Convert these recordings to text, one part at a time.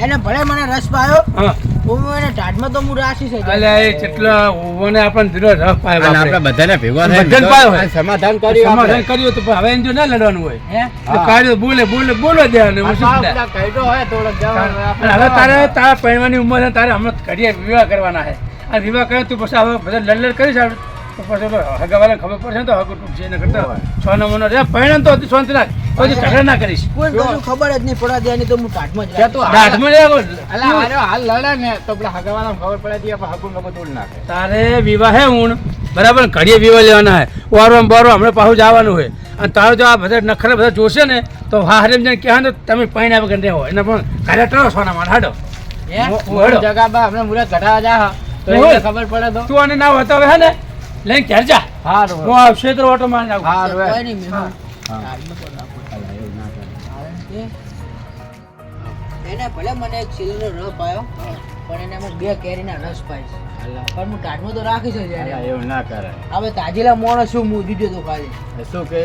એને ભલે મને રસ પાયો હા એને ટાટમાં તો હું રાશી છે અલે એ કેટલા ઓને આપણને ધીરો રસ પાયો અને આપણે બધાને ભેગા થાય બધાને પાયો હોય. સમાધાન કર્યું સમાધાન કર્યું તો હવે એને જો ના લડવાનું હોય હે તો કાર્ય બોલો દેવાનું એમાં શું થાય? કઈડો હોય થોડોક અને હવે તારા પહેરવાની ઉંમર છે તારે હમણાં ઘડીએ વિવાહ કરવાના છે આ વિવાહ કરે તું પછી હવે બધા લડ કરીશ તો પછી હગાવાળાને ખબર પડશે ને તો હગું તૂટશે એને કરતા 6 નંબરનો રે પહેરણ તો શાંતિ રાખ પછી ઝઘડા ના કરીશ કોઈ કશું ખબર જ નહીં પડવા દેવાની તો હું ટાટમાં જ કે તું દાઢમાં રે હાલ લડે ને તો પેલા હગાવાળાને ખબર પડે કે હગું નગો તોડ નાખે તારે વિવાહ હે ઊણ બરાબર ઘડીએ વિવાહ લેવાના હે વારો બારો હમણાં પાછું જવાનું હોય અને તારો જો આ બધા નખરા બધા જોશે ને તો હા હરેમ જઈને કહે ને તમે પૈણા વગર રહેવો એને પણ ઘરે ટરો સોના માટે હાડો જગા બા આપણે મુરત ઘટાવા જા તો એવું? એને ખબર પડે તો તું આને ના હોય તો હવે હે ને લઈને ઘેર જા હારું હું આ ક્ષેત્ર ઓટો મારી નાખું હારું કોઈ નહીં મેં હા. ટાટમાં તો નાખું. કારણ કે એને ભલે મને એક સિલીનો રસ પાયો પણ એને એમાં 2 કેરીના રસ પાય છે પણ હું ટાટમાં તો રાખી છે એવું ના કરે હવે તાજીલા મોણસ શું હું દીધો તો ખાલી શું કે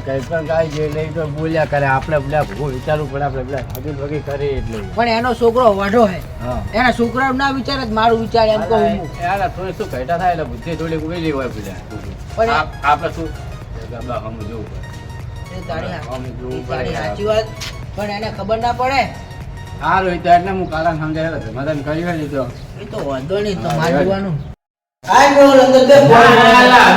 કઈ પણ કાંઈ જે નહીં તો બોલ્યા કરે આપણે પેલા ભૂ વિચારવું પડે આપણે પેલા હગી ભગી કરી એટલે પણ એનો છોકરો વાઢો હે હા એના છોકરા ના વિચારે જ મારું વિચાર એમ કહું હું યાર થોડી શું ઘટા થાય એટલે બુદ્ધિ થોડી ઉગેલી હોય પેલા પણ આપણે શું ગબા હમ જોવું એ તારી આમ જોવું એ તારી પડે. સાચી વાત પણ એને ખબર ના પડે સારું એટલે એટલે હું કાલા સમજાય સમાધાન કરી લીધો એ તો વાંધો નહીં તો માર હા, જોવાનું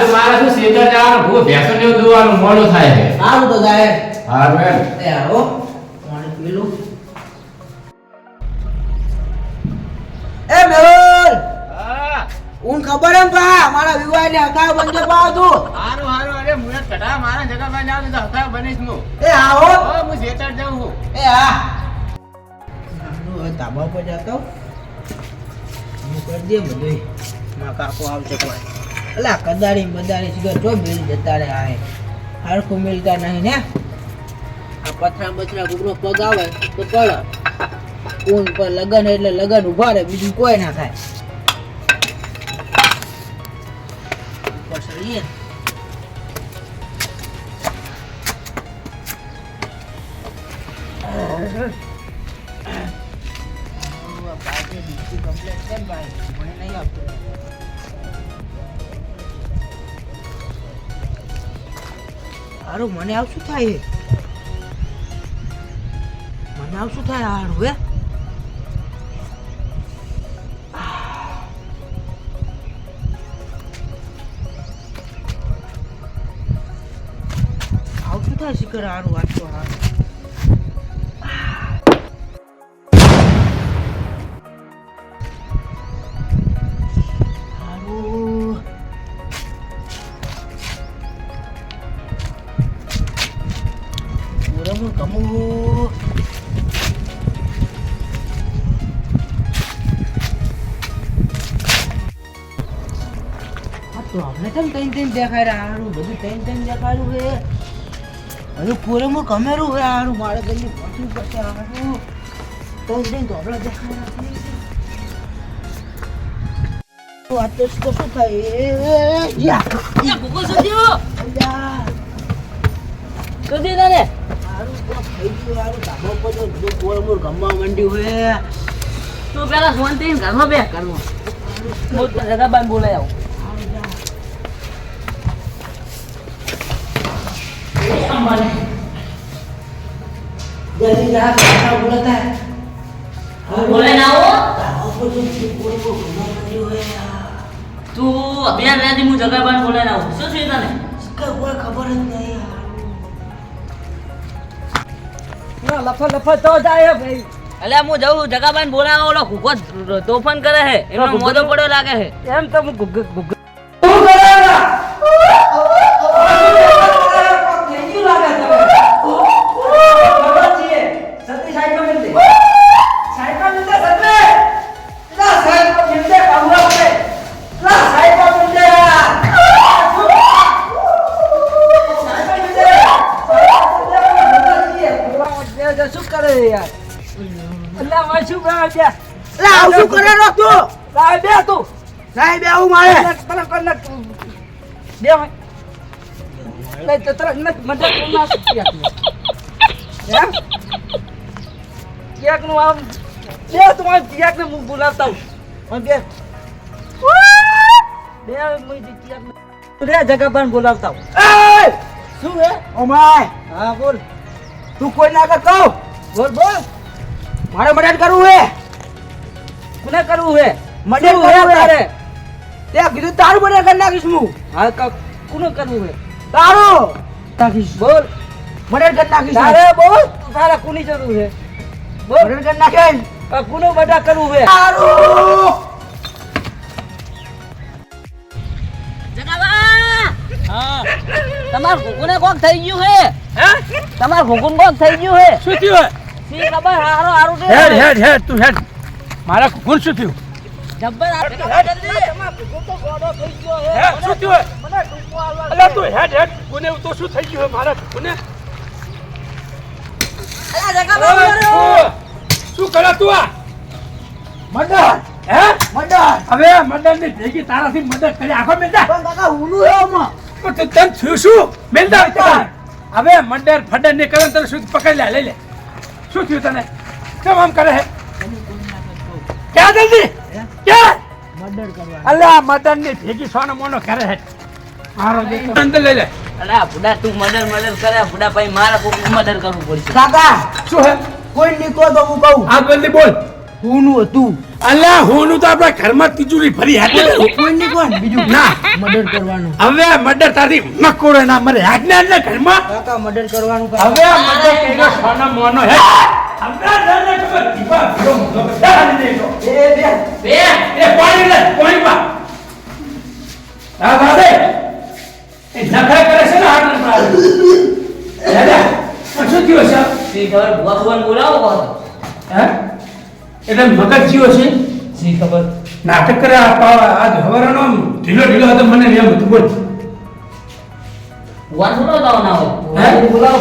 મારે શું સેટર જવાનું ભૂ ભેંસો ને એવું જોવાનું મોડું થાય છે સારું તો જાય હારું એમ એ આવો કોણ પેલું એ મેહુલ હા ઊન ખબર એમ પા મારા વિવાહ ને હકા બંધ પાવ તું હારું હારું અરે મુરત કઢા મારા જગા માં જાવ તો હકા બનીશ હું એ આવો હું સેટર જાઉં છું એ હા ધાબા પર જતો હું કરી દે બધું માં કાકો આવશે કોઈ અલા કદાડી બદાડી સીધો જો મિલ જતા રે આય હરખું મિલતા નહીં ને આ પથરા બથરા કુકરો પગ આવે તો પડ ઊન પર લગન એટલે લગન ઉભા રહે બીજું કોઈ ના થાય ઉપર ચડીએ હારું મને આવ શું થાય મને આવ શું થાય હારું હે આવ શું થાય શિખર હારું વાંચતો હારું હારું Murah kamu. Aduh, આપણે કેમ ટેન દેખાય રહ્યું બધું ટેન દેખાયું હે હજુ પૂરેમૂર કમેરું હે હારું મારે જલ્દી પહોંચવું પડશે હારું ટેન તો આપણે દેખાય રહ્યું આ તો શું થાય યા ભૂકો સદ્યો યા સદી તને હારું તો થઈ ગયું હારું ધાબા પર તો પૂરેમૂર ગમવા માંડ્યું હે તું પેલા શાંતિ ઘરમાં બે ઘરમાં હું તો જગાબાન બોલાય આવું जल्दी जा क्या बोलता है बोले ना वो ऊपर तो पूरे को घुमा पड़ी है તું અભિયાન રાજી હું જગાબાન બોલાય ના આવું શું થયું તને इसका कोई खबर ही नहीं यार લફા તો જાય ભાઈ એટલે હું જઉં જગાબાન બોલાવા ઓલો કુકો તોફાન કરે હે એનો મોઢો પડ્યો લાગે હે એમ તો હું શું કરે યાર અલ્લા માં શું બા દે લા આવ શું કરે રો તું લાય બે તું સાહેબ આવું મારે તને કર દે ભાઈ લે તો તરત મત મદદ ના કેક નું આમ બે તમારે ચિયાક ને હું બોલાવતા હું બે ચિયાક રે જગાબાન બોલાવતા હું શું હે ઓમાય હા બોલ તું કોઈ ના કર કહું બોલ બોલ મારે મદદ કરવું હે કોને કરવું હે મદદ શું હે કરવું હે તારે તે કીધું તારું મદદ કરી નાખીશ હું હા કોને કરવું હે તારું નાખીશ બોલ મદદ કરી નાખીશ તારે બોલ તું તારા કોની જરૂર હે બોલ મદદ કરી નાખીશ કોનો બધા કરવું હે તારું હા તમાર ઘોઘુને કોક થઈ ગયું હે હે તમાર ઘોઘુન કોક થઈ ગયું હે શું થયું સી ખબર હારો હારું કે હેડ હેડ હેડ તું હેડ મારા ગુણ શું થયું જબ્બર જલ્દી તમાર ઘોઘુન તો ગોડો થઈ ગયો હે હે શું થયું મને ટૂંકો આલવા અલા તું હેડ હેડ કોને તો શું થઈ ગયું મારા કોને અલા જગાબાન શું કરે તું આ મદદ હે મદદ હવે મદદ ની ભેગી તારાથી મદદ કરી આખો મેંદા પણ કાકા હુનું હે ઓમાં તો તને થયું શું મેંદા હવે મર્ડર ફડર ને કરે તને શું પકડી લે લઈ લે શું થયું તને કેમ આમ કરે હે ક્યાં જલ્દી ક્યાં મદદ કરવા અલ્યા મદન ની ભેગી સોનો મોનો કરે હે મારો દીકરો અંદર લઈ લે અલા બુડા તું મર્ડર કરે બુડા ભાઈ મારા કોક મર્ડર કરવું પડશે કાકા શું હે કોઈ નીકો તો હું કહું આ જલ્દી બોલ હુનું હતું અલ્યા હોનું તો આપણા ઘરમાં તિજોરી ભરી હતી કોઈ નીકો ને બીજું ના મદદ કરવાનું હવે મર્ડર તારી મકોડો ના મરે આજ્ઞા ને ઘરમાં કાકા મદદ કરવાનું હવે આ મર્ડર કર્યો સોનો મોનો હે હમણાં જાને ખબર દીપા ભરો મોનો બધા હાલી દેજો એ બે બે એ પાણી લે પાણી પા આ બાબે એ નખરા કરે છે ને હાથ ના દાદા શું થયું છે સી ખબર ભગવાન બોલાવો કોણ હે એટલે મગજ જીવો છે સી ખબર નાટક કરે આજ હવારનો ઢીલો ઢીલો હતો મને એમ હતું બોલ ભગવાન બોલાવતા ના હે? હોય બોલાવો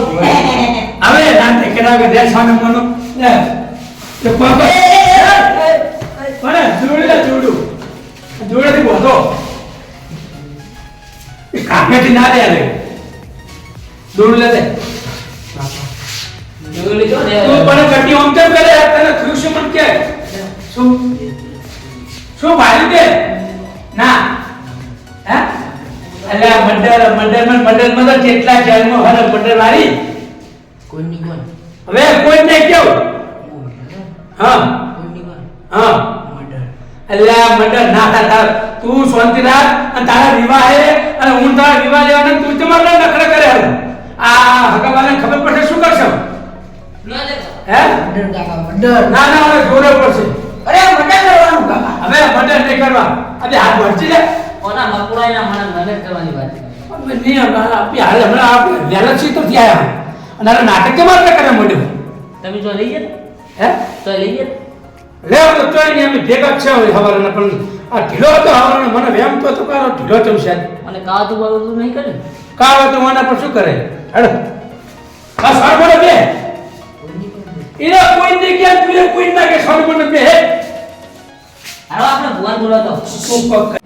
હવે નાટક કરાવે દે સામે મનો તો પાપા પણ જોડું જોડેથી બોલો એ કાકેથી ના લે રે જોડું લે દે જોઈ જો ને તું પણ કટી ઓમ કેમ કરે તને થયું શું મન કે શું શું ભાઈ દે ના હે અલ્યા મર્ડર માં કેટલા જેલમાં હરે મર્ડર વાળી કોઈ નીકો ને હવે કોઈ નહીં કેવું હા કોઈ નીકો ને હા મદદ અલ્યા મર્ડર ના થતા તું શાંતિ રાખ અને તારા વિવાહ હે અને હું તારા વિવાહ લેવાના તું તમારા નખરા કરે હવે આ હગાવાલાને ખબર પડશે શું કરશો હે મદદ કાકા મદદ ના ના હવે જોરે પડશે અરે મદદ કરવાનું કાકા હવે મર્ડર નહીં કરવા અબે હાથ વળચી લે કોના મકુડાઈના મને મદદ કરવાની વાત નહીં આપી હાલ હમણાં આપણે ગેલેક્સી તો થયા અને આ નાટક કેમ આપણે કરે મળ્યું તમે જો લઈ ગયા હે તો લઈ ગયા લે તો તોય નહીં અમે ભેગા જ છે હવે હવારના પણ આ ઢીલો હતો હવારનો મને વેમ તો કારો ઢીલો ચમ છે મને કાતું બાતું નહીં કરે કાવ તો મને પણ શું કરે હેડ આ સાર બોલે બે એને કોઈ નહીં કે તું કોઈ ના કે સાર બોલે બે હે હાલો આપણે ભગવાન બોલાવતો શું પક